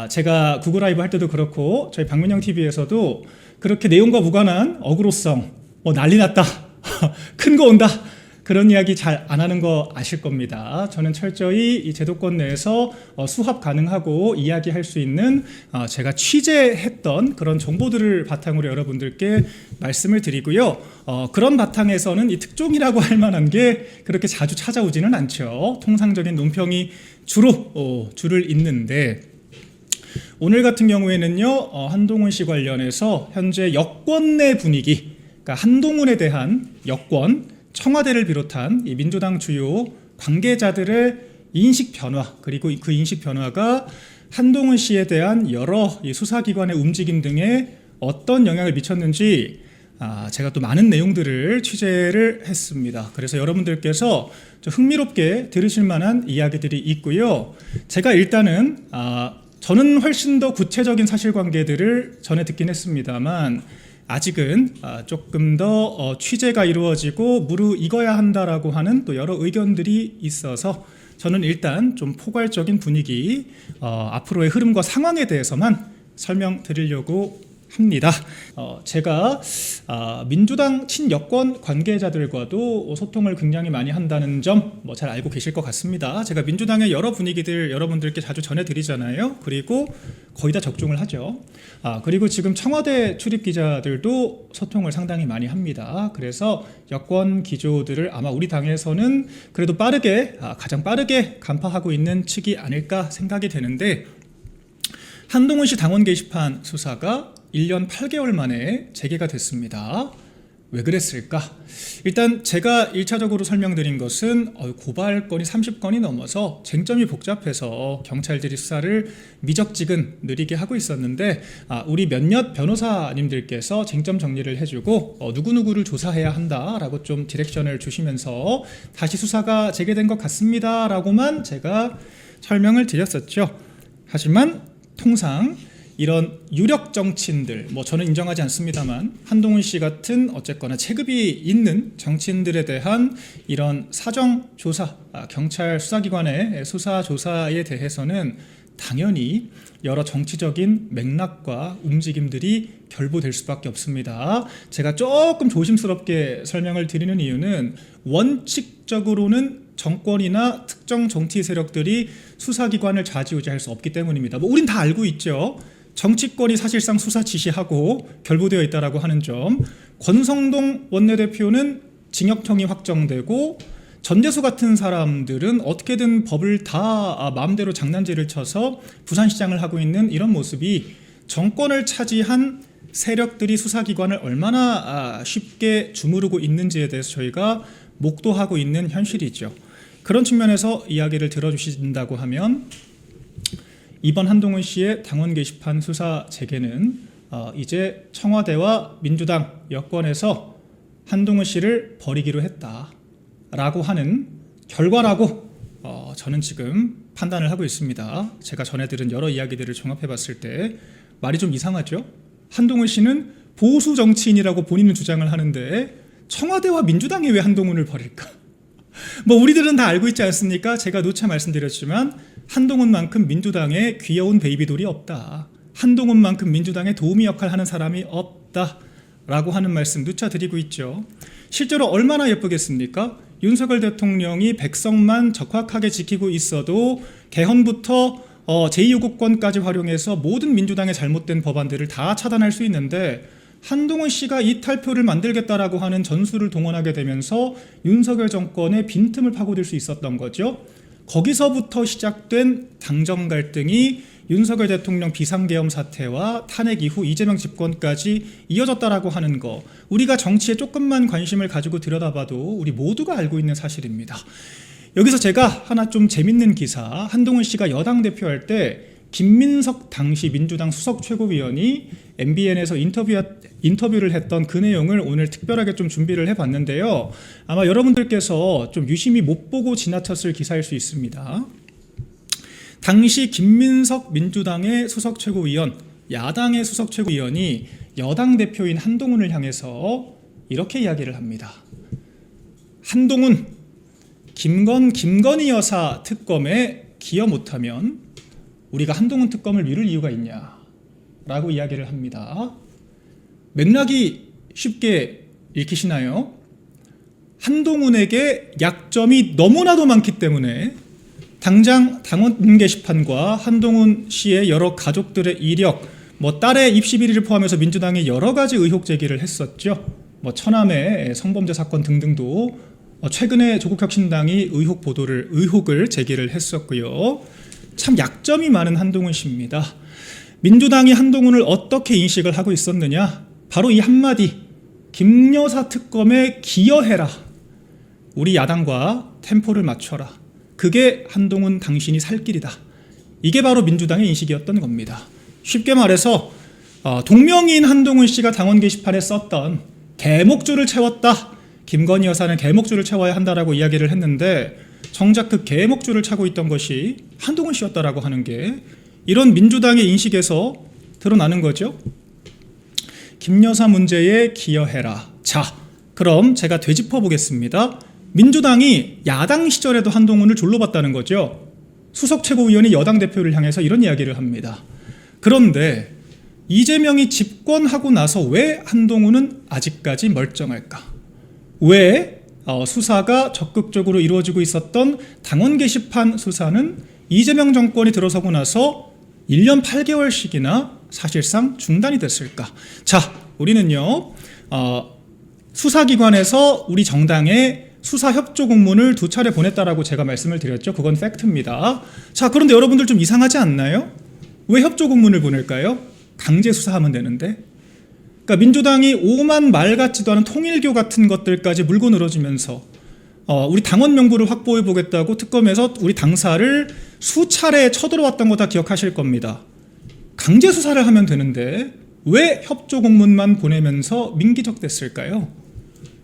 제가 구글 라이브 할 때도 그렇고 저희 박민영 TV에서도 그렇게 내용과 무관한 어그로성, 난리 났다, 큰 거 온다, 그런 이야기 잘 안 하는 거 아실 겁니다. 저는 철저히 이 제도권 내에서 수합 가능하고 이야기할 수 있는 제가 취재했던 그런 정보들을 바탕으로 여러분들께 말씀을 드리고요. 그런 바탕에서는 이 특종이라고 할 만한 게 그렇게 자주 찾아오지는 않죠. 통상적인 논평이 주로 줄을 잇는데, 오늘 같은 경우에는요, 한동훈 씨 관련해서 현재 여권 내 분위기, 그러니까 한동훈에 대한 여권, 청와대를 비롯한 이 민주당 주요 관계자들의 인식 변화, 그리고 그 인식 변화가 한동훈 씨에 대한 여러 이 수사기관의 움직임 등에 어떤 영향을 미쳤는지 제가 또 많은 내용들을 취재를 했습니다. 그래서 여러분들께서 좀 흥미롭게 들으실 만한 이야기들이 있고요. 제가 일단은 저는 훨씬 더 구체적인 사실관계들을 전해 듣긴 했습니다만 아직은 조금 더 취재가 이루어지고 무르익어야 한다라고 하는 또 여러 의견들이 있어서 저는 일단 좀 포괄적인 분위기, 앞으로의 흐름과 상황에 대해서만 설명드리려고 합니다. 제가 민주당 친여권 관계자들과도 소통을 굉장히 많이 한다는 점 잘 알고 계실 것 같습니다. 제가 민주당의 여러 분위기들 여러분들께 자주 전해드리잖아요. 그리고 거의 다 적중을 하죠. 그리고 지금 청와대 출입 기자들도 소통을 상당히 많이 합니다. 그래서 여권 기조들을 아마 우리 당에서는 그래도 가장 빠르게 간파하고 있는 측이 아닐까 생각이 되는데, 한동훈 씨 당원 게시판 수사가 1년 8개월 만에 재개가 됐습니다. 왜 그랬을까? 일단 제가 1차적으로 설명드린 것은 고발건이 30건이 넘어서 쟁점이 복잡해서 경찰들이 수사를 미적지근 느리게 하고 있었는데, 우리 몇몇 변호사님들께서 쟁점 정리를 해주고 누구누구를 조사해야 한다라고 좀 디렉션을 주시면서 다시 수사가 재개된 것 같습니다 라고만 제가 설명을 드렸었죠. 하지만 통상 이런 유력 정치인들, 저는 인정하지 않습니다만 한동훈 씨 같은 어쨌거나 체급이 있는 정치인들에 대한 이런 사정 조사, 경찰 수사기관의 수사 조사에 대해서는 당연히 여러 정치적인 맥락과 움직임들이 결부될 수밖에 없습니다. 제가 조금 조심스럽게 설명을 드리는 이유는 원칙적으로는 정권이나 특정 정치 세력들이 수사기관을 좌지우지할 수 없기 때문입니다. 우린 다 알고 있죠. 정치권이 사실상 수사 지시하고 결부되어 있다라고 하는 점. 권성동 원내대표는 징역형이 확정되고 전재수 같은 사람들은 어떻게든 법을 다 마음대로 장난질을 쳐서 부산시장을 하고 있는 이런 모습이 정권을 차지한 세력들이 수사기관을 얼마나 쉽게 주무르고 있는지에 대해서 저희가 목도하고 있는 현실이죠. 그런 측면에서 이야기를 들어주신다고 하면 이번 한동훈 씨의 당원 게시판 수사 재개는 이제 청와대와 민주당 여권에서 한동훈 씨를 버리기로 했다라고 하는 결과라고 저는 지금 판단을 하고 있습니다. 제가 전해들은 여러 이야기들을 종합해봤을 때 말이 좀 이상하죠? 한동훈 씨는 보수 정치인이라고 본인은 주장을 하는데 청와대와 민주당이 왜 한동훈을 버릴까? 우리들은 다 알고 있지 않습니까? 제가 누차 말씀드렸지만 한동훈만큼 민주당에 귀여운 베이비돌이 없다. 한동훈만큼 민주당에 도우미 역할 하는 사람이 없다라고 하는 말씀 누차 드리고 있죠. 실제로 얼마나 예쁘겠습니까? 윤석열 대통령이 백성만 적확하게 지키고 있어도 개헌부터 제2요구권까지 활용해서 모든 민주당의 잘못된 법안들을 다 차단할 수 있는데, 한동훈 씨가 이탈표를 만들겠다라고 하는 전술을 동원하게 되면서 윤석열 정권의 빈틈을 파고들 수 있었던 거죠. 거기서부터 시작된 당정 갈등이 윤석열 대통령 비상계엄 사태와 탄핵 이후 이재명 집권까지 이어졌다라고 하는 거, 우리가 정치에 조금만 관심을 가지고 들여다봐도 우리 모두가 알고 있는 사실입니다. 여기서 제가 하나 좀 재밌는 기사, 한동훈 씨가 여당 대표할 때 김민석 당시 민주당 수석 최고위원이 MBN에서 인터뷰를 했던 그 내용을 오늘 특별하게 좀 준비를 해봤는데요. 아마 여러분들께서 좀 유심히 못 보고 지나쳤을 기사일 수 있습니다. 당시 김민석 민주당의 수석 최고위원, 야당의 수석 최고위원이 여당 대표인 한동훈을 향해서 이렇게 이야기를 합니다. 한동훈, 김건희 여사 특검에 기여 못하면 우리가 한동훈 특검을 미룰 이유가 있냐라고 이야기를 합니다. 맥락이 쉽게 읽히시나요? 한동훈에게 약점이 너무나도 많기 때문에 당장 당원 게시판과 한동훈 씨의 여러 가족들의 이력, 딸의 입시 비리를 포함해서 민주당이 여러 가지 의혹 제기를 했었죠. 처남의 성범죄 사건 등등도 최근에 조국혁신당이 의혹을 제기를 했었고요. 참 약점이 많은 한동훈 씨입니다. 민주당이 한동훈을 어떻게 인식을 하고 있었느냐? 바로 이 한마디, 김여사 특검에 기여해라. 우리 야당과 템포를 맞춰라. 그게 한동훈 당신이 살 길이다. 이게 바로 민주당의 인식이었던 겁니다. 쉽게 말해서 동명이인 한동훈 씨가 당원 게시판에 썼던 개목줄을 채웠다. 김건희 여사는 개목줄을 채워야 한다라고 이야기를 했는데 정작 그 개목줄을 차고 있던 것이 한동훈 씨였다라고 하는 게 이런 민주당의 인식에서 드러나는 거죠. 김여사 문제에 기여해라. 자, 그럼 제가 되짚어 보겠습니다. 민주당이 야당 시절에도 한동훈을 졸로 봤다는 거죠. 수석 최고위원이 여당 대표를 향해서 이런 이야기를 합니다. 그런데 이재명이 집권하고 나서 왜 한동훈은 아직까지 멀쩡할까? 왜 수사가 적극적으로 이루어지고 있었던 당원 게시판 수사는 이재명 정권이 들어서고 나서 1년 8개월씩이나 사실상 중단이 됐을까? 자, 우리는요 수사기관에서 우리 정당에 수사협조 공문을 2차례 보냈다라고 제가 말씀을 드렸죠. 그건 팩트입니다. 자, 그런데 여러분들 좀 이상하지 않나요? 왜 협조 공문을 보낼까요? 강제 수사하면 되는데. 그러니까 민주당이 오만 말 같지도 않은 통일교 같은 것들까지 물고 늘어지면서 우리 당원 명부를 확보해 보겠다고 특검에서 우리 당사를 수차례 쳐들어왔던 거 다 기억하실 겁니다. 강제 수사를 하면 되는데 왜 협조 공문만 보내면서 민기적됐을까요?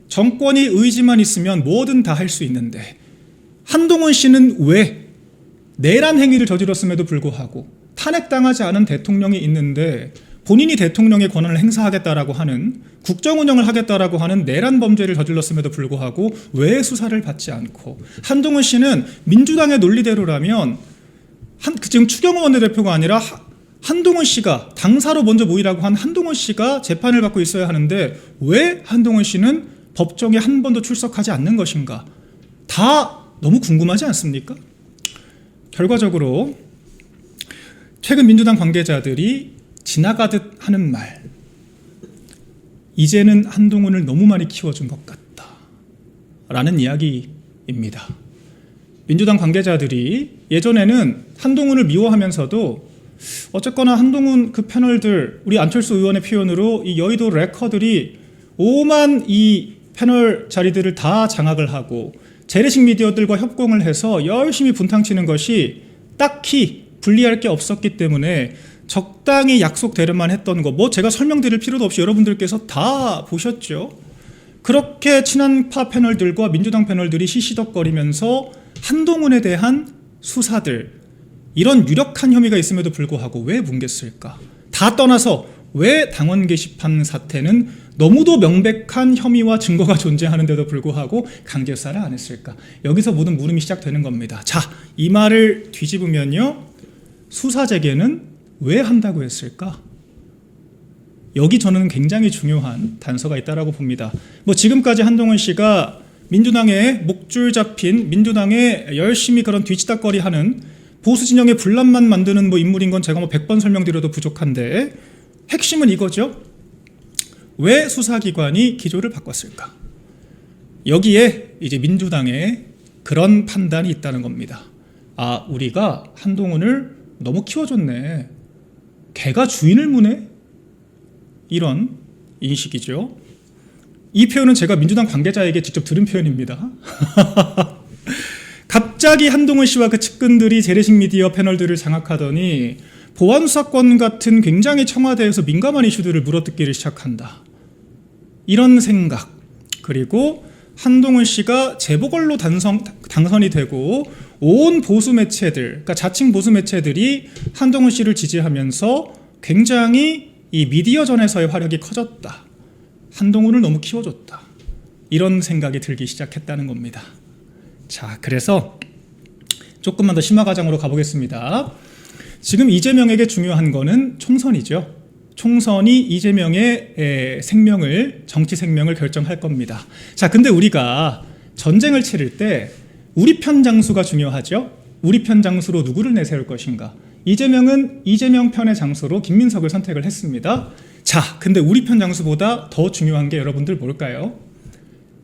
정권이 의지만 있으면 뭐든 다 할 수 있는데 한동훈 씨는 왜 내란 행위를 저질렀음에도 불구하고 탄핵당하지 않은 대통령이 있는데 본인이 대통령의 권한을 행사하겠다라고 하는 국정운영을 하겠다라고 하는 내란 범죄를 저질렀음에도 불구하고 왜 수사를 받지 않고 한동훈 씨는 민주당의 논리대로라면 지금 추경호 원내대표가 아니라 한동훈 씨가 당사로 먼저 모이라고 한 한동훈 씨가 재판을 받고 있어야 하는데 왜 한동훈 씨는 법정에 한 번도 출석하지 않는 것인가? 다 너무 궁금하지 않습니까? 결과적으로 최근 민주당 관계자들이 지나가듯 하는 말, 이제는 한동훈을 너무 많이 키워준 것 같다 라는 이야기입니다. 민주당 관계자들이 예전에는 한동훈을 미워하면서도 어쨌거나 한동훈 그 패널들, 우리 안철수 의원의 표현으로 이 여의도 래커들이 오만 이 패널 자리들을 다 장악을 하고 재래식 미디어들과 협공을 해서 열심히 분탕치는 것이 딱히 불리할 게 없었기 때문에 적당히 약속되려만 했던 거, 제가 설명드릴 필요도 없이 여러분들께서 다 보셨죠. 그렇게 친한파 패널들과 민주당 패널들이 시시덕거리면서 한동훈에 대한 수사들, 이런 유력한 혐의가 있음에도 불구하고 왜 뭉갰을까? 다 떠나서 왜 당원 게시판 사태는 너무도 명백한 혐의와 증거가 존재하는데도 불구하고 강제 수사를 안 했을까? 여기서 모든 물음이 시작되는 겁니다. 자, 이 말을 뒤집으면요, 수사 재개는 왜 한다고 했을까? 여기 저는 굉장히 중요한 단서가 있다라고 봅니다. 지금까지 한동훈 씨가 민주당에 목줄 잡힌, 민주당에 열심히 그런 뒤치다거리하는 보수 진영의 분란만 만드는 인물인 건 제가 100번 설명드려도 부족한데 핵심은 이거죠. 왜 수사기관이 기조를 바꿨을까? 여기에 이제 민주당의 그런 판단이 있다는 겁니다. 아, 우리가 한동훈을 너무 키워줬네. 개가 주인을 무네? 이런 인식이죠. 이 표현은 제가 민주당 관계자에게 직접 들은 표현입니다. 갑자기 한동훈 씨와 그 측근들이 재래식 미디어 패널들을 장악하더니 보안수사권 같은 굉장히 청와대에서 민감한 이슈들을 물어뜯기를 시작한다. 이런 생각, 그리고 한동훈 씨가 재보궐로 당선이 되고 온 보수 매체들, 그러니까 자칭 보수 매체들이 한동훈 씨를 지지하면서 굉장히 이 미디어전에서의 화력이 커졌다. 한동훈을 너무 키워줬다. 이런 생각이 들기 시작했다는 겁니다. 자, 그래서 조금만 더 심화 과정으로 가보겠습니다. 지금 이재명에게 중요한 거는 총선이죠. 총선이 이재명의 생명을, 정치 생명을 결정할 겁니다. 자, 근데 우리가 전쟁을 치를 때 우리 편 장수가 중요하죠. 우리 편 장수로 누구를 내세울 것인가? 이재명은 이재명 편의 장수로 김민석을 선택을 했습니다. 자, 근데 우리 편 장수보다 더 중요한 게 여러분들 뭘까요?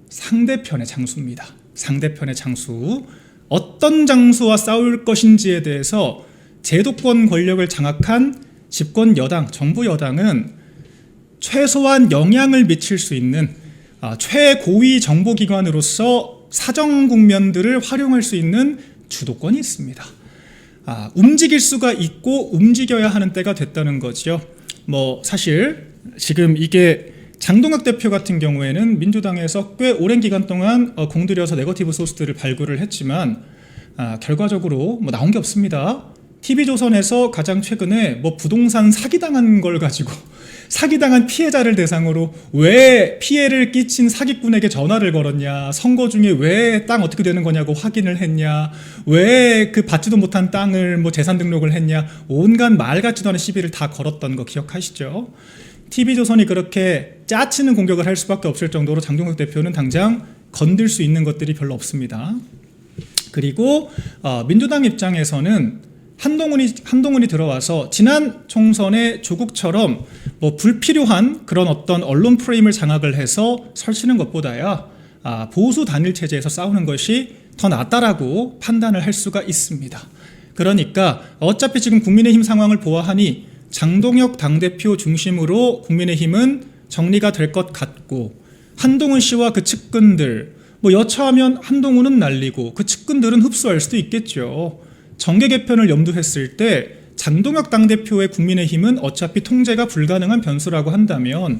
상대편의 장수입니다. 상대편의 장수. 어떤 장수와 싸울 것인지에 대해서 제도권 권력을 장악한 집권 여당, 정부 여당은 최소한 영향을 미칠 수 있는 최고위 정보기관으로서 사정 국면들을 활용할 수 있는 주도권이 있습니다. 움직일 수가 있고 움직여야 하는 때가 됐다는 거죠. 뭐 사실 지금 이게 장동혁 대표 같은 경우에는 민주당에서 꽤 오랜 기간 동안 공들여서 네거티브 소스들을 발굴을 했지만 결과적으로 뭐 나온 게 없습니다. TV조선에서 가장 최근에 뭐 부동산 사기당한 걸 가지고 사기당한 피해자를 대상으로 왜 피해를 끼친 사기꾼에게 전화를 걸었냐, 선거 중에 왜 땅 어떻게 되는 거냐고 확인을 했냐, 왜 그 받지도 못한 땅을 뭐 재산 등록을 했냐, 온갖 말 같지도 않은 시비를 다 걸었던 거 기억하시죠? TV조선이 그렇게 짜치는 공격을 할 수밖에 없을 정도로 장동혁 대표는 당장 건들 수 있는 것들이 별로 없습니다. 그리고 민주당 입장에서는 한동훈이 들어와서 지난 총선의 조국처럼 뭐 불필요한 그런 어떤 언론 프레임을 장악을 해서 설치는 것보다야 보수 단일 체제에서 싸우는 것이 더 낫다라고 판단을 할 수가 있습니다. 그러니까 어차피 지금 국민의힘 상황을 보아하니 장동혁 당대표 중심으로 국민의힘은 정리가 될 것 같고, 한동훈 씨와 그 측근들, 뭐 여차하면 한동훈은 날리고 그 측근들은 흡수할 수도 있겠죠. 정계 개편을 염두했을 때 장동혁 당대표의 국민의힘은 어차피 통제가 불가능한 변수라고 한다면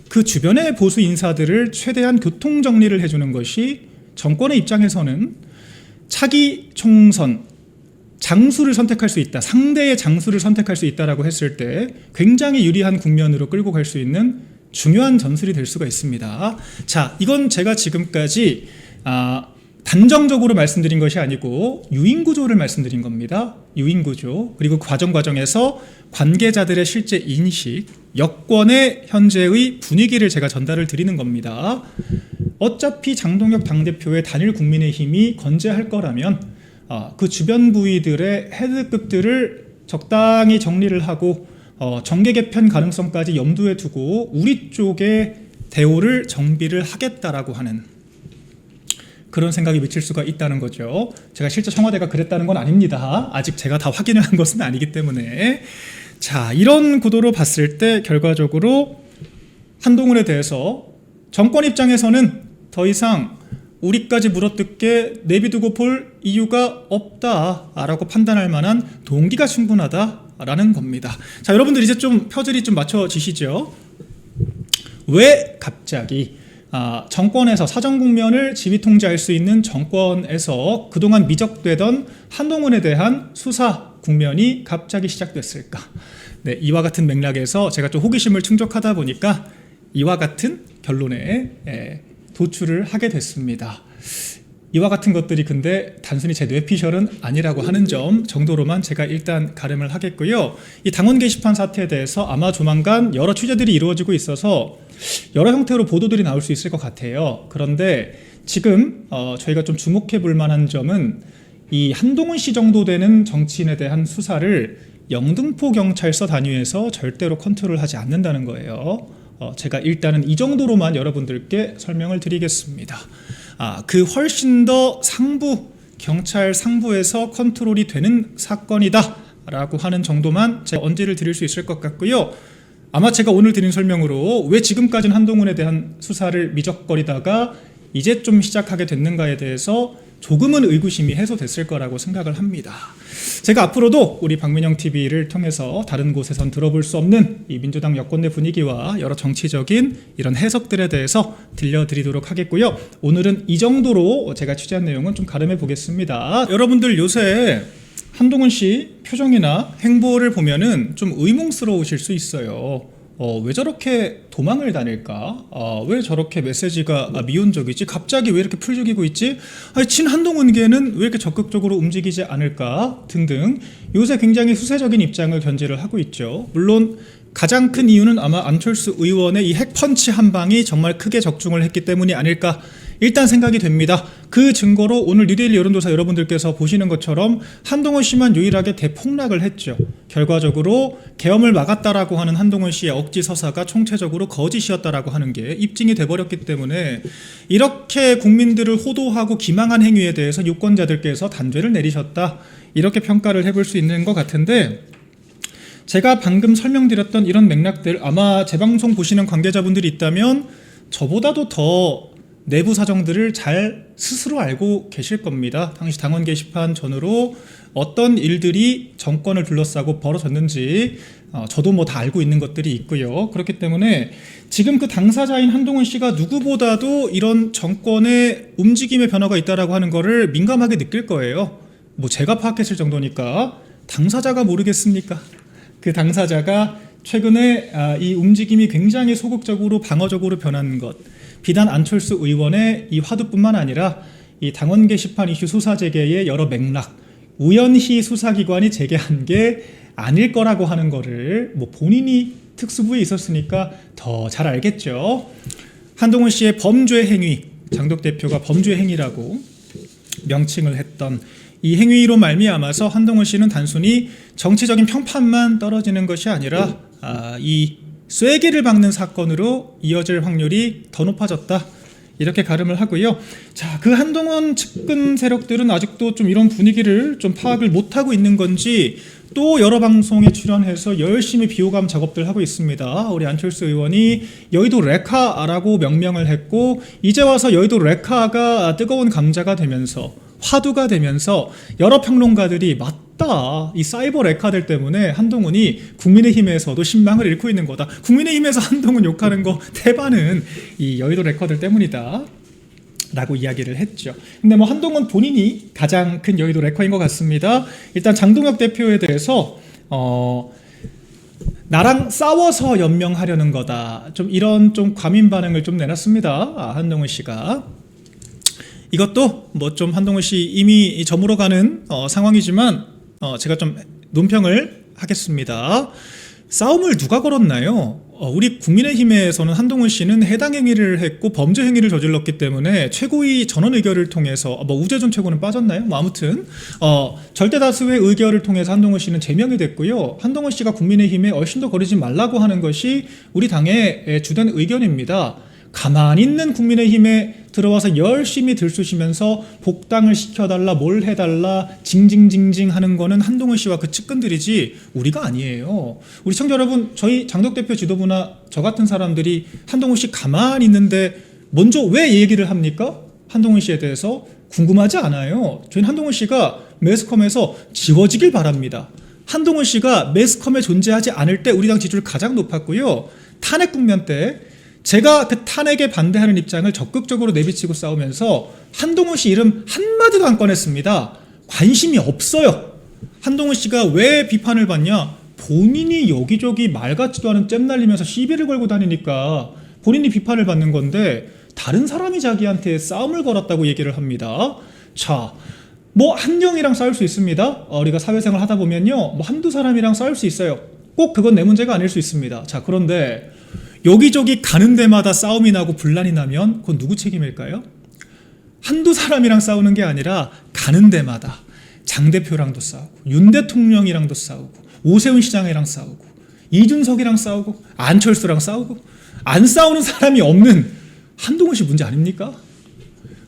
그 주변의 보수 인사들을 최대한 교통 정리를 해주는 것이 정권의 입장에서는 차기 총선 장수를 선택할 수 있다, 상대의 장수를 선택할 수 있다라고 했을 때 굉장히 유리한 국면으로 끌고 갈 수 있는 중요한 전술이 될 수가 있습니다. 자, 이건 제가 지금까지 단정적으로 말씀드린 것이 아니고 유인구조를 말씀드린 겁니다. 유인구조. 그리고 과정에서 관계자들의 실제 인식, 여권의 현재의 분위기를 제가 전달을 드리는 겁니다. 어차피 장동혁 당대표의 단일 국민의힘이 건재할 거라면 그 주변 부위들의 헤드급들을 적당히 정리를 하고 정계 개편 가능성까지 염두에 두고 우리 쪽의 대오를 정비를 하겠다라고 하는 그런 생각이 미칠 수가 있다는 거죠. 제가 실제 청와대가 그랬다는 건 아닙니다. 아직 제가 다 확인을 한 것은 아니기 때문에. 자, 이런 구도로 봤을 때 결과적으로 한동훈에 대해서 정권 입장에서는 더 이상 우리까지 물어뜯게 내비두고 볼 이유가 없다라고 판단할 만한 동기가 충분하다라는 겁니다. 자, 여러분들 이제 좀 퍼즐이 좀 맞춰지시죠? 왜 갑자기 정권에서 사정 국면을 지휘 통제할 수 있는 정권에서 그동안 미적되던 한동훈에 대한 수사 국면이 갑자기 시작됐을까? 네, 이와 같은 맥락에서 제가 좀 호기심을 충족하다 보니까 이와 같은 결론에 도출을 하게 됐습니다. 이와 같은 것들이 근데 단순히 제 뇌피셜은 아니라고 하는 점 정도로만 제가 일단 가름을 하겠고요. 이 당원 게시판 사태에 대해서 아마 조만간 여러 취재들이 이루어지고 있어서 여러 형태로 보도들이 나올 수 있을 것 같아요. 그런데 지금 저희가 좀 주목해 볼 만한 점은 이 한동훈 씨 정도 되는 정치인에 대한 수사를 영등포 경찰서 단위에서 절대로 컨트롤하지 않는다는 거예요. 제가 일단은 이 정도로만 여러분들께 설명을 드리겠습니다. 그 훨씬 더 상부, 경찰 상부에서 컨트롤이 되는 사건이다 라고 하는 정도만 제가 언지를 드릴 수 있을 것 같고요. 아마 제가 오늘 드린 설명으로 왜 지금까지는 한동훈에 대한 수사를 미적거리다가 이제 좀 시작하게 됐는가에 대해서 조금은 의구심이 해소됐을 거라고 생각을 합니다. 제가 앞으로도 우리 박민영TV를 통해서 다른 곳에선 들어볼 수 없는 이 민주당 여권 내 분위기와 여러 정치적인 이런 해석들에 대해서 들려드리도록 하겠고요. 오늘은 이 정도로 제가 취재한 내용은 좀 가름해 보겠습니다. 여러분들 요새 한동훈 씨 표정이나 행보를 보면은 좀 의문스러우실 수 있어요. 왜 저렇게 도망을 다닐까? 왜 저렇게 메시지가 미온적이지? 갑자기 왜 이렇게 풀죽이고 있지? 아니, 친한동훈계는 왜 이렇게 적극적으로 움직이지 않을까? 등등 요새 굉장히 수세적인 입장을 견지를 하고 있죠. 물론 가장 큰 이유는 아마 안철수 의원의 이 핵펀치 한 방이 정말 크게 적중을 했기 때문이 아닐까 일단 생각이 됩니다. 그 증거로 오늘 뉴데일리 여론조사 여러분들께서 보시는 것처럼 한동훈 씨만 유일하게 대폭락을 했죠. 결과적으로 계엄을 막았다라고 하는 한동훈 씨의 억지 서사가 총체적으로 거짓이었다라고 하는 게 입증이 돼버렸기 때문에 이렇게 국민들을 호도하고 기망한 행위에 대해서 유권자들께서 단죄를 내리셨다. 이렇게 평가를 해볼 수 있는 것 같은데 제가 방금 설명드렸던 이런 맥락들 아마 제 방송 보시는 관계자분들이 있다면 저보다도 더 내부 사정들을 잘 스스로 알고 계실 겁니다. 당시 당원 게시판 전후로 어떤 일들이 정권을 둘러싸고 벌어졌는지 저도 뭐 다 알고 있는 것들이 있고요. 그렇기 때문에 지금 그 당사자인 한동훈 씨가 누구보다도 이런 정권의 움직임의 변화가 있다라고 하는 거를 민감하게 느낄 거예요. 뭐 제가 파악했을 정도니까 당사자가 모르겠습니까? 그 당사자가 최근에 이 움직임이 굉장히 소극적으로 방어적으로 변한 것 비단 안철수 의원의 이 화두뿐만 아니라 이 당원 게시판 이슈 수사 재개의 여러 맥락 우연히 수사기관이 재개한 게 아닐 거라고 하는 거를 뭐 본인이 특수부에 있었으니까 더 잘 알겠죠. 한동훈 씨의 범죄 행위 장덕 대표가 범죄 행위라고 명칭을 했던 이 행위로 말미암아서 한동훈 씨는 단순히 정치적인 평판만 떨어지는 것이 아니라 이 쐐기를 박는 사건으로 이어질 확률이 더 높아졌다. 이렇게 가름을 하고요. 자, 그 한동훈 측근 세력들은 아직도 좀 이런 분위기를 좀 파악을 못하고 있는 건지 또 여러 방송에 출연해서 열심히 비호감 작업들 하고 있습니다. 우리 안철수 의원이 여의도 레카라고 명명을 했고 이제 와서 여의도 레카가 뜨거운 감자가 되면서 화두가 되면서 여러 평론가들이 맞다. 이 사이버 레카들 때문에 한동훈이 국민의힘에서도 신망을 잃고 있는 거다. 국민의힘에서 한동훈 욕하는 거 대반은 이 여의도 레카들 때문이다. 라고 이야기를 했죠. 근데 뭐 한동훈 본인이 가장 큰 여의도 레커인 것 같습니다. 일단 장동혁 대표에 대해서 나랑 싸워서 연명하려는 거다. 좀 이런 좀 과민 반응을 좀 내놨습니다. 한동훈 씨가. 이것도 뭐 좀 한동훈 씨 이미 저물어가는 상황이지만 제가 좀 논평을 하겠습니다. 싸움을 누가 걸었나요? 우리 국민의힘에서는 한동훈 씨는 해당 행위를 했고 범죄 행위를 저질렀기 때문에 최고위 전원 의결을 통해서 뭐 우재준 최고는 빠졌나요? 뭐 아무튼 절대 다수의 의결을 통해서 한동훈 씨는 제명이 됐고요. 한동훈 씨가 국민의힘에 얼씬도 거리지 말라고 하는 것이 우리 당의 주된 의견입니다. 가만히 있는 국민의힘에 들어와서 열심히 들쑤시면서 복당을 시켜달라 뭘 해달라 징징징징 하는 거는 한동훈 씨와 그 측근들이지 우리가 아니에요. 우리 시청자 여러분, 저희 장덕 대표 지도부나 저 같은 사람들이 한동훈 씨 가만히 있는데 먼저 왜 얘기를 합니까? 한동훈 씨에 대해서 궁금하지 않아요. 저희는 한동훈 씨가 매스컴에서 지워지길 바랍니다. 한동훈 씨가 매스컴에 존재하지 않을 때 우리 당 지지율 가장 높았고요. 탄핵 국면 때 제가 그 탄핵에 반대하는 입장을 적극적으로 내비치고 싸우면서 한동훈 씨 이름 한마디도 안 꺼냈습니다. 관심이 없어요. 한동훈 씨가 왜 비판을 받냐? 본인이 여기저기 말 같지도 않은 잼 날리면서 시비를 걸고 다니니까 본인이 비판을 받는 건데 다른 사람이 자기한테 싸움을 걸었다고 얘기를 합니다. 자, 뭐 한영이랑 싸울 수 있습니다. 우리가 사회생활 하다 보면요, 뭐 한두 사람이랑 싸울 수 있어요. 꼭 그건 내 문제가 아닐 수 있습니다. 자, 그런데 여기저기 가는 데마다 싸움이 나고 분란이 나면 그건 누구 책임일까요? 한두 사람이랑 싸우는 게 아니라 가는 데마다 장 대표랑도 싸우고 윤 대통령이랑도 싸우고 오세훈 시장이랑 싸우고 이준석이랑 싸우고 안철수랑 싸우고 안 싸우는 사람이 없는 한동훈 씨 문제 아닙니까?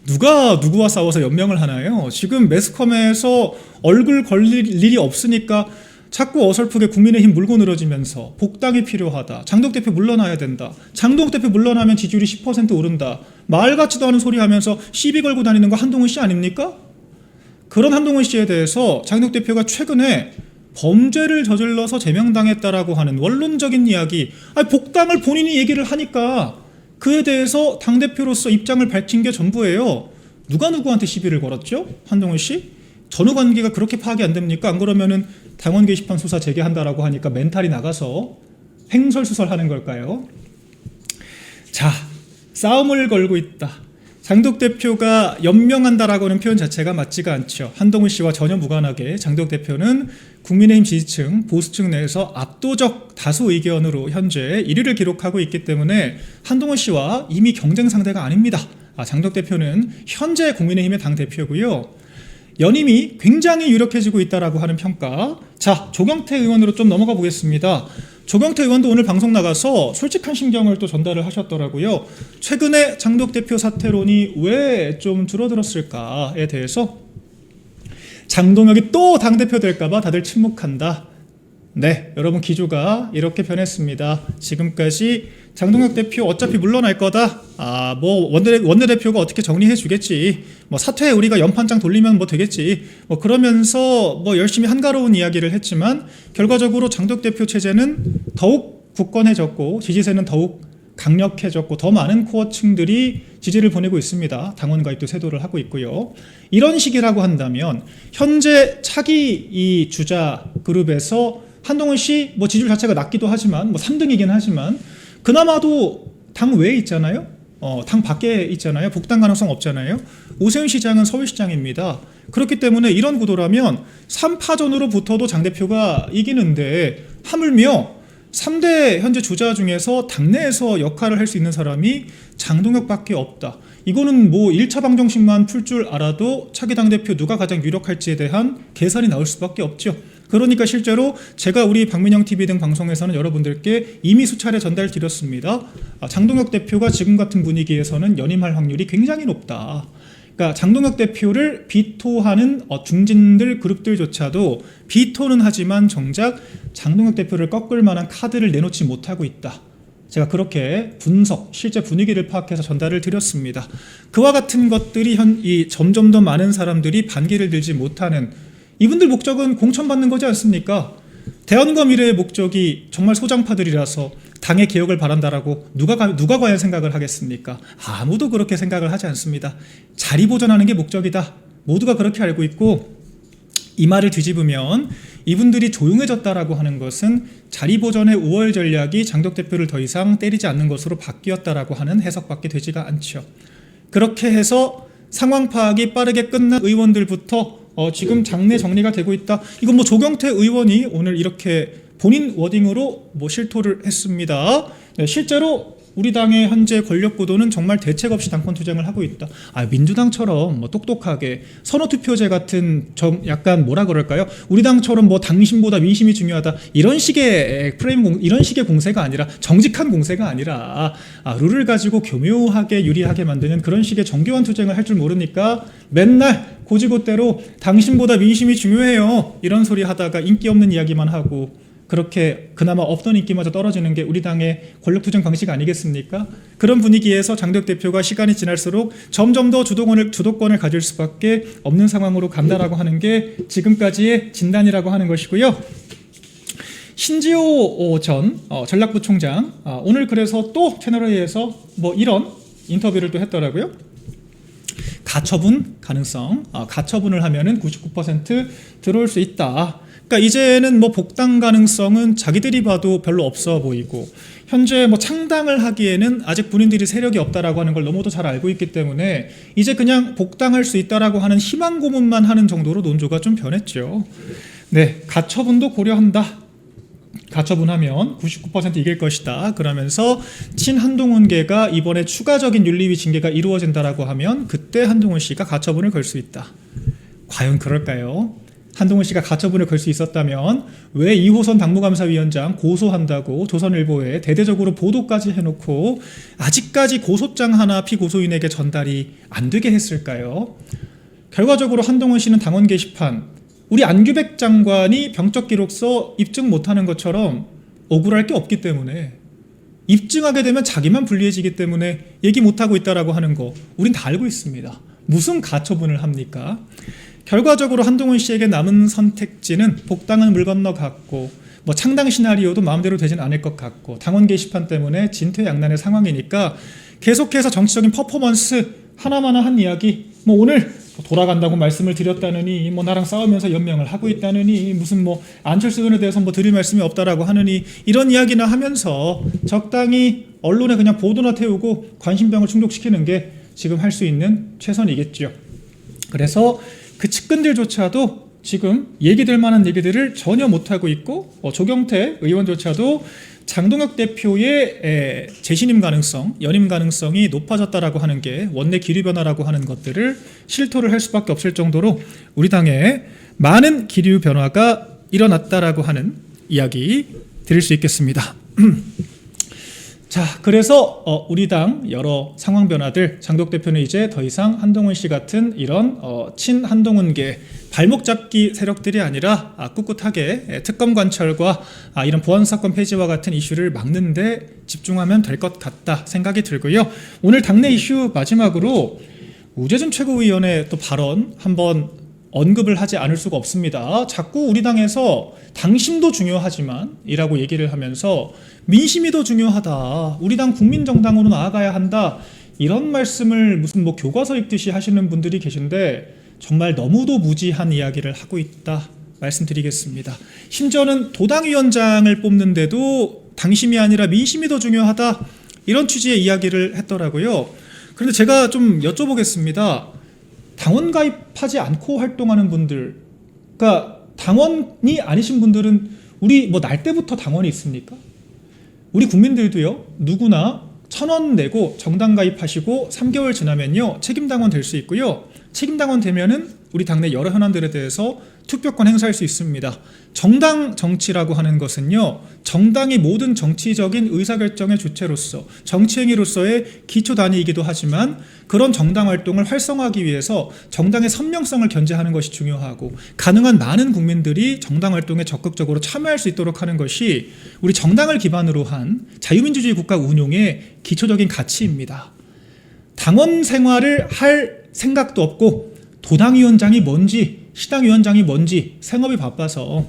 누가 누구와 싸워서 연명을 하나요? 지금 매스컴에서 얼굴 걸릴 일이 없으니까 자꾸 어설프게 국민의힘 물고 늘어지면서 복당이 필요하다. 장덕 대표 물러나야 된다. 장덕 대표 물러나면 지지율이 10% 오른다. 말 같지도 않은 소리 하면서 시비 걸고 다니는 거 한동훈 씨 아닙니까? 그런 한동훈 씨에 대해서 장덕 대표가 최근에 범죄를 저질러서 제명당했다라고 하는 원론적인 이야기, 복당을 본인이 얘기를 하니까 그에 대해서 당대표로서 입장을 밝힌 게 전부예요. 누가 누구한테 시비를 걸었죠? 한동훈 씨? 전후 관계가 그렇게 파악이 안 됩니까? 안 그러면은 당원 게시판 수사 재개한다라고 하니까 멘탈이 나가서 횡설수설하는 걸까요? 자, 싸움을 걸고 있다. 장덕 대표가 연명한다라고 하는 표현 자체가 맞지가 않죠. 한동훈 씨와 전혀 무관하게 장덕 대표는 국민의힘 지지층, 보수층 내에서 압도적 다수 의견으로 현재 1위를 기록하고 있기 때문에 한동훈 씨와 이미 경쟁 상대가 아닙니다. 장덕 대표는 현재 국민의힘의 당대표고요. 연임이 굉장히 유력해지고 있다라고 하는 평가. 자, 조경태 의원으로 좀 넘어가 보겠습니다. 조경태 의원도 오늘 방송 나가서 솔직한 심경을 또 전달을 하셨더라고요. 최근에 장덕 대표 사퇴론이 왜 좀 줄어들었을까에 대해서 장동혁이 또 당대표 될까봐 다들 침묵한다. 네, 여러분 기조가 이렇게 변했습니다. 지금까지 장동혁 대표 어차피 물러날 거다. 뭐 원내대표가 어떻게 정리해 주겠지. 뭐 사퇴 우리가 연판장 돌리면 뭐 되겠지. 뭐 그러면서 뭐 열심히 한가로운 이야기를 했지만 결과적으로 장덕 대표 체제는 더욱 굳건해졌고 지지세는 더욱 강력해졌고 더 많은 코어층들이 지지를 보내고 있습니다. 당원 가입도 세도를 하고 있고요. 이런 식이라고 한다면 현재 차기 이 주자 그룹에서 한동훈 씨 뭐 지지율 자체가 낮기도 하지만 뭐 3등이긴 하지만 그나마도 당 외에 있잖아요. 당 밖에 있잖아요. 복당 가능성 없잖아요. 오세훈 시장은 서울시장입니다. 그렇기 때문에 이런 구도라면 3파전으로 붙어도 장 대표가 이기는데 하물며 3대 현재 주자 중에서 당내에서 역할을 할 수 있는 사람이 장동혁밖에 없다. 이거는 뭐 1차 방정식만 풀 줄 알아도 차기 당대표 누가 가장 유력할지에 대한 계산이 나올 수밖에 없죠. 그러니까 실제로 제가 우리 박민영 TV 등 방송에서는 여러분들께 이미 수차례 전달드렸습니다. 장동혁 대표가 지금 같은 분위기에서는 연임할 확률이 굉장히 높다. 그러니까 장동혁 대표를 비토하는 중진들 그룹들조차도 비토는 하지만 정작 장동혁 대표를 꺾을 만한 카드를 내놓지 못하고 있다. 제가 그렇게 실제 분위기를 파악해서 전달을 드렸습니다. 그와 같은 것들이 점점 더 많은 사람들이 반기를 들지 못하는 이분들 목적은 공천받는 거지 않습니까? 대안과 미래의 목적이 정말 소장파들이라서 당의 개혁을 바란다라고 누가 과연 생각을 하겠습니까? 아무도 그렇게 생각을 하지 않습니다. 자리 보존하는 게 목적이다. 모두가 그렇게 알고 있고 이 말을 뒤집으면 이분들이 조용해졌다라고 하는 것은 자리 보존의 우월 전략이 장덕 대표를 더 이상 때리지 않는 것으로 바뀌었다라고 하는 해석밖에 되지가 않죠. 그렇게 해서 상황 파악이 빠르게 끝난 의원들부터 지금 장내 정리가 되고 있다. 이건 뭐 조경태 의원이 오늘 이렇게 본인 워딩으로 뭐 실토를 했습니다. 네, 실제로 우리 당의 현재 권력 구도는 정말 대책 없이 당권 투쟁을 하고 있다. 민주당처럼 뭐 똑똑하게 선호투표제 같은 약간 뭐라 그럴까요? 우리 당처럼 뭐 당심보다 민심이 중요하다. 이런 식의 이런 식의 공세가 아니라 정직한 공세가 아니라 룰을 가지고 교묘하게 유리하게 만드는 그런 식의 정교한 투쟁을 할 줄 모르니까 맨날 고지고대로 당심보다 민심이 중요해요. 이런 소리 하다가 인기 없는 이야기만 하고 그렇게 그나마 없던 인기마저 떨어지는 게 우리 당의 권력투쟁 방식 아니겠습니까? 그런 분위기에서 장덕 대표가 시간이 지날수록 점점 더 주도권을 가질 수밖에 없는 상황으로 간다라고 하는 게 지금까지의 진단이라고 하는 것이고요. 신지호 전 전략부총장 오늘 그래서 또 채널A에서 뭐 이런 인터뷰를 또 했더라고요. 가처분 가능성, 가처분을 하면은 99% 들어올 수 있다. 그러니까 이제는 뭐 복당 가능성은 자기들이 봐도 별로 없어 보이고 현재 뭐 창당을 하기에는 아직 본인들이 세력이 없다라고 하는 걸 너무도 잘 알고 있기 때문에 이제 그냥 복당할 수 있다라고 하는 희망 고문만 하는 정도로 논조가 좀 변했죠. 네, 가처분도 고려한다. 가처분하면 99% 이길 것이다. 그러면서 친한동훈계가 이번에 추가적인 윤리위 징계가 이루어진다라고 하면 그때 한동훈 씨가 가처분을 걸 수 있다. 과연 그럴까요? 한동훈 씨가 가처분을 걸 수 있었다면 왜 이호선 당무감사위원장 고소한다고 조선일보에 대대적으로 보도까지 해놓고 아직까지 고소장 하나 피고소인에게 전달이 안 되게 했을까요? 결과적으로 한동훈 씨는 당원 게시판 우리 안규백 장관이 병적 기록서 입증 못하는 것처럼 억울할 게 없기 때문에 입증하게 되면 자기만 불리해지기 때문에 얘기 못하고 있다라고 하는 거 우린 다 알고 있습니다. 무슨 가처분을 합니까? 결과적으로 한동훈 씨에게 남은 선택지는 복당은 물 건너갔고 뭐 창당 시나리오도 마음대로 되진 않을 것 같고 당원 게시판 때문에 진퇴양난의 상황이니까 계속해서 정치적인 퍼포먼스 하나마나 한 이야기 뭐 오늘 돌아간다고 말씀을 드렸다느니 뭐 나랑 싸우면서 연명을 하고 있다느니 무슨 뭐 안철수 의원에 대해서 뭐 드릴 말씀이 없다라고 하느니 이런 이야기나 하면서 적당히 언론에 그냥 보도나 태우고 관심병을 충족시키는 게 지금 할 수 있는 최선이겠죠. 그래서 그 측근들조차도 지금 얘기될 만한 얘기들을 전혀 못하고 있고 조경태 의원조차도 장동혁 대표의 재신임 가능성, 연임 가능성이 높아졌다라고 하는 게 원내 기류 변화라고 하는 것들을 실토를 할 수밖에 없을 정도로 우리 당에 많은 기류 변화가 일어났다라고 하는 이야기 드릴 수 있겠습니다. 자, 그래서 우리 당 여러 상황 변화들, 장독 대표는 이제 더 이상 한동훈 씨 같은 이런 친한동훈계 발목 잡기 세력들이 아니라 꿋꿋하게 특검 관철과 이런 보안 사건 폐지와 같은 이슈를 막는 데 집중하면 될 것 같다 생각이 들고요. 오늘 당내 이슈 마지막으로 우재준 최고위원의 또 발언 한번 언급을 하지 않을 수가 없습니다. 자꾸 우리 당에서 당심도 중요하지만 이라고 얘기를 하면서 민심이 더 중요하다. 우리 당 국민정당으로 나아가야 한다. 이런 말씀을 무슨 뭐 교과서 읽듯이 하시는 분들이 계신데 정말 너무도 무지한 이야기를 하고 있다 말씀드리겠습니다. 심지어는 도당위원장을 뽑는데도 당심이 아니라 민심이 더 중요하다. 이런 취지의 이야기를 했더라고요. 그런데 제가 좀 여쭤보겠습니다. 당원 가입하지 않고 활동하는 분들, 그러니까 당원이 아니신 분들은 우리 뭐 날 때부터 당원이 있습니까? 우리 국민들도요, 누구나 1,000원 내고 정당 가입하시고 3개월 지나면요 책임당원 될 수 있고요. 책임당원 되면은 우리 당내 여러 현안들에 대해서 투표권 행사할 수 있습니다. 정당 정치라고 하는 것은요, 정당이 모든 정치적인 의사결정의 주체로서 정치행위로서의 기초 단위이기도 하지만 그런 정당 활동을 활성화하기 위해서 정당의 선명성을 견제하는 것이 중요하고 가능한 많은 국민들이 정당 활동에 적극적으로 참여할 수 있도록 하는 것이 우리 정당을 기반으로 한 자유민주주의 국가 운용의 기초적인 가치입니다. 당원 생활을 할 생각도 없고 도당위원장이 뭔지 시당위원장이 뭔지 생업이 바빠서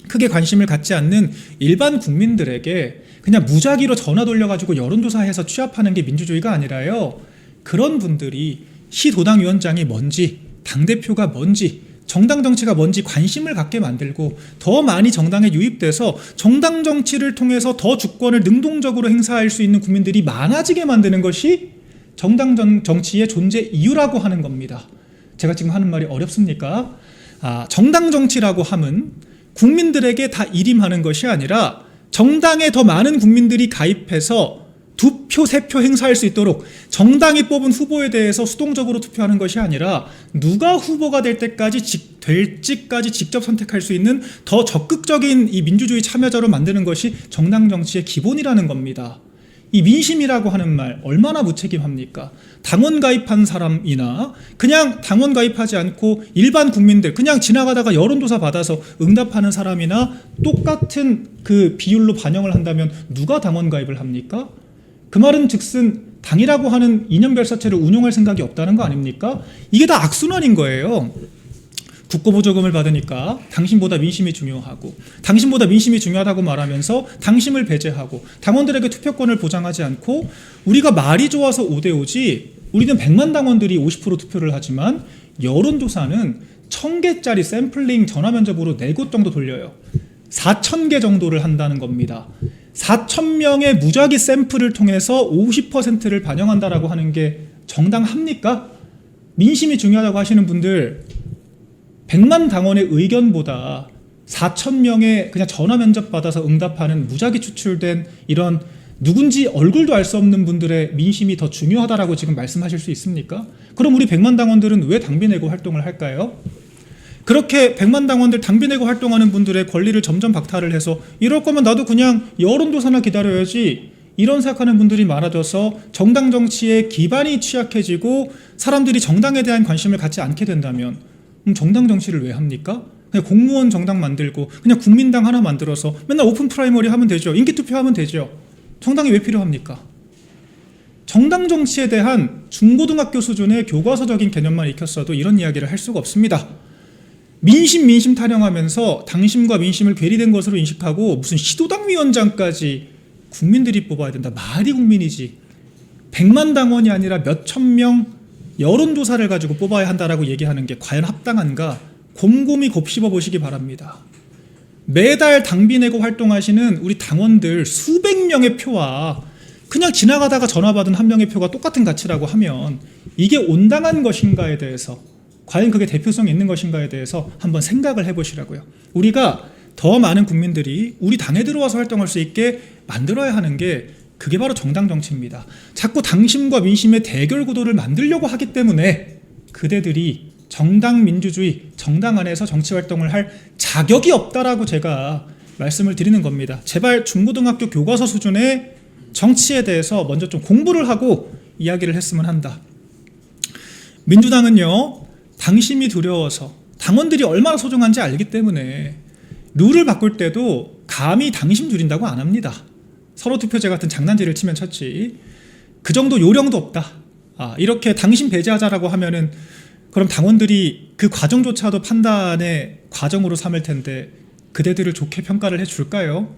크게 관심을 갖지 않는 일반 국민들에게 그냥 무작위로 전화 돌려가지고 여론조사해서 취합하는 게 민주주의가 아니라요, 그런 분들이 시 도당위원장이 뭔지 당대표가 뭔지 정당 정치가 뭔지 관심을 갖게 만들고 더 많이 정당에 유입돼서 정당 정치를 통해서 더 주권을 능동적으로 행사할 수 있는 국민들이 많아지게 만드는 것이 정당 정치의 존재 이유라고 하는 겁니다. 제가 지금 하는 말이 어렵습니까? 정당 정치라고 함은 국민들에게 다 일임하는 것이 아니라 정당에 더 많은 국민들이 가입해서 2표, 3표 행사할 수 있도록 정당이 뽑은 후보에 대해서 수동적으로 투표하는 것이 아니라 누가 후보가 될 때까지 직접 선택할 수 있는 더 적극적인 이 민주주의 참여자로 만드는 것이 정당 정치의 기본이라는 겁니다. 이 민심이라고 하는 말 얼마나 무책임합니까? 당원 가입한 사람이나 그냥 당원 가입하지 않고 일반 국민들 그냥 지나가다가 여론조사 받아서 응답하는 사람이나 똑같은 그 비율로 반영을 한다면 누가 당원 가입을 합니까? 그 말은 즉슨 당이라고 하는 이념별사체를 운용할 생각이 없다는 거 아닙니까? 이게 다 악순환인 거예요. 국고보조금을 받으니까 당신보다 민심이 중요하고 당신보다 민심이 중요하다고 말하면서 당심을 배제하고 당원들에게 투표권을 보장하지 않고 우리가 말이 좋아서 5대5지 우리는 100만 당원들이 50% 투표를 하지만 여론조사는 1,000개짜리 샘플링 전화면접으로 4곳 정도 돌려요. 4,000개 정도를 한다는 겁니다. 4,000명의 무작위 샘플을 통해서 50%를 반영한다라고 하는 게 정당합니까? 민심이 중요하다고 하시는 분들 100만 당원의 의견보다 4,000명의 그냥 전화 면접 받아서 응답하는 무작위 추출된 이런 누군지 얼굴도 알 수 없는 분들의 민심이 더 중요하다라고 지금 말씀하실 수 있습니까? 그럼 우리 100만 당원들은 왜 당비 내고 활동을 할까요? 그렇게 100만 당원들 당비 내고 활동하는 분들의 권리를 점점 박탈을 해서 이럴 거면 나도 그냥 여론조사나 기다려야지 이런 생각하는 분들이 많아져서 정당 정치의 기반이 취약해지고 사람들이 정당에 대한 관심을 갖지 않게 된다면 그럼 정당 정치를 왜 합니까? 그냥 공무원 정당 만들고 그냥 국민당 하나 만들어서 맨날 오픈 프라이머리 하면 되죠. 인기투표하면 되죠. 정당이 왜 필요합니까? 정당 정치에 대한 중고등학교 수준의 교과서적인 개념만 익혔어도 이런 이야기를 할 수가 없습니다. 민심 타령하면서 당심과 민심을 괴리된 것으로 인식하고 무슨 시도당 위원장까지 국민들이 뽑아야 된다. 말이 국민이지. 100만 당원이 아니라 몇천 명 여론조사를 가지고 뽑아야 한다라고 얘기하는 게 과연 합당한가 곰곰이 곱씹어 보시기 바랍니다. 매달 당비 내고 활동하시는 우리 당원들 수백 명의 표와 그냥 지나가다가 전화 받은 한 명의 표가 똑같은 가치라고 하면 이게 온당한 것인가에 대해서, 과연 그게 대표성이 있는 것인가에 대해서 한번 생각을 해보시라고요. 우리가 더 많은 국민들이 우리 당에 들어와서 활동할 수 있게 만들어야 하는 게 그게 바로 정당 정치입니다. 자꾸 당심과 민심의 대결 구도를 만들려고 하기 때문에 그대들이 정당 민주주의, 정당 안에서 정치 활동을 할 자격이 없다라고 제가 말씀을 드리는 겁니다. 제발 중고등학교 교과서 수준의 정치에 대해서 먼저 좀 공부를 하고 이야기를 했으면 한다. 민주당은요, 당심이 두려워서 당원들이 얼마나 소중한지 알기 때문에 룰을 바꿀 때도 감히 당심 줄인다고 안 합니다. 서로 투표제 같은 장난질을 치면 쳤지 그 정도 요령도 없다. 이렇게 당심 배제하자라고 하면은 그럼 당원들이 그 과정조차도 판단의 과정으로 삼을 텐데 그대들을 좋게 평가를 해줄까요?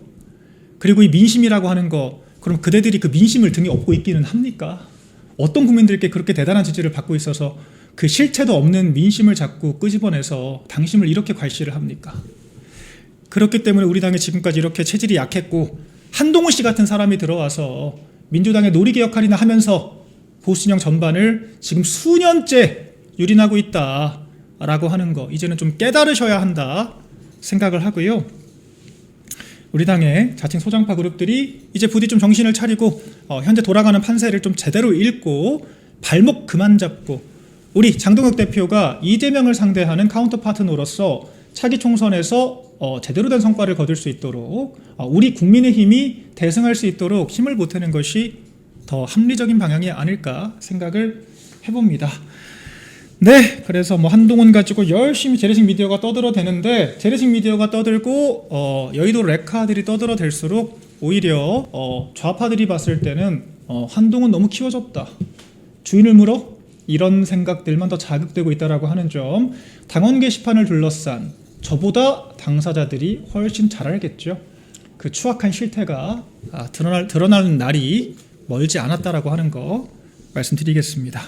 그리고 이 민심이라고 하는 거, 그럼 그대들이 그 민심을 등에 업고 있기는 합니까? 어떤 국민들께 그렇게 대단한 지지를 받고 있어서 그 실체도 없는 민심을 자꾸 끄집어내서 당심을 이렇게 괄시를 합니까? 그렇기 때문에 우리 당이 지금까지 이렇게 체질이 약했고, 한동훈 씨 같은 사람이 들어와서 민주당의 놀이개 역할이나 하면서 보수진영 전반을 지금 수년째 유린하고 있다라고 하는 거 이제는 좀 깨달으셔야 한다 생각을 하고요. 우리 당의 자칭 소장파 그룹들이 이제 부디 좀 정신을 차리고 현재 돌아가는 판세를 좀 제대로 읽고 발목 그만 잡고, 우리 장동혁 대표가 이재명을 상대하는 카운터파트너로서 차기 총선에서 제대로 된 성과를 거둘 수 있도록 우리 국민의힘이 대승할 수 있도록 힘을 보태는 것이 더 합리적인 방향이 아닐까 생각을 해봅니다. 네, 그래서 뭐 한동훈 가지고 열심히 재래식 미디어가 떠들어대는데, 재래식 미디어가 떠들고 여의도 레카들이 떠들어댈수록 오히려 좌파들이 봤을 때는 한동훈 너무 키워졌다, 주인을 물어, 이런 생각들만 더 자극되고 있다라고 하는 점, 당원 게시판을 둘러싼 저보다 당사자들이 훨씬 잘 알겠죠. 그 추악한 실태가 드러나는 날이 멀지 않았다라고 하는 거 말씀드리겠습니다.